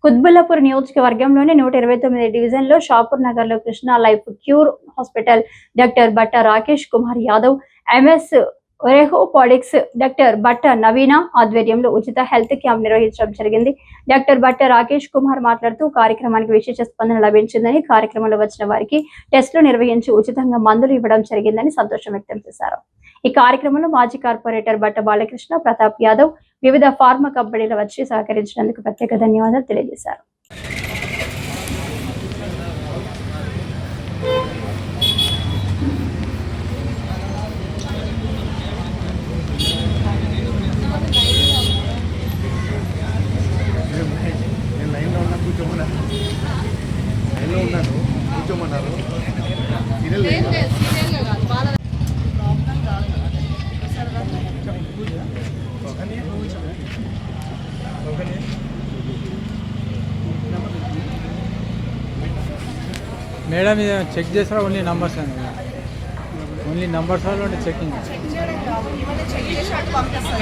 కుత్బుల్లాపూర్ నియోజకవర్గంలోని 129 డివిజన్లో షాపూర్ నగర్లో Krishna life cure hospital doctor బట్ట రాకేష్ కుమార్ యాదవ్, ఎంఎస్ ఒరేహోపాడిక్స్ డాక్టర్ బట్ట నవీన ఆధ్వర్యంలో ఉచిత హెల్త్ క్యాంప్ నిర్వహించడం జరిగింది. డాక్టర్ బట్ట రాకేష్ కుమార్ మాట్లాడుతూ కార్యక్రమానికి విశేష స్పందన లభించిందని, కార్యక్రమంలో వచ్చిన వారికి టెస్టులు నిర్వహించి ఉచితంగా మందులు ఇవ్వడం జరిగిందని సంతోషం వ్యక్తం చేశారు. ఈ కార్యక్రమంలో మాజీ కార్పొరేటర్ బట్ట బాలకృష్ణ, ప్రతాప్ యాదవ్ వివిధ ఫార్మా కంపెనీలు వచ్చి సహకరించినందుకు ప్రత్యేక ధన్యవాదాలు తెలియజేశారు. మేడం ఇది చెక్ చేస్తారా? ఓన్లీ నంబర్స్ ఓన్లీ నంబర్స్ వాళ్ళు చెకింగ్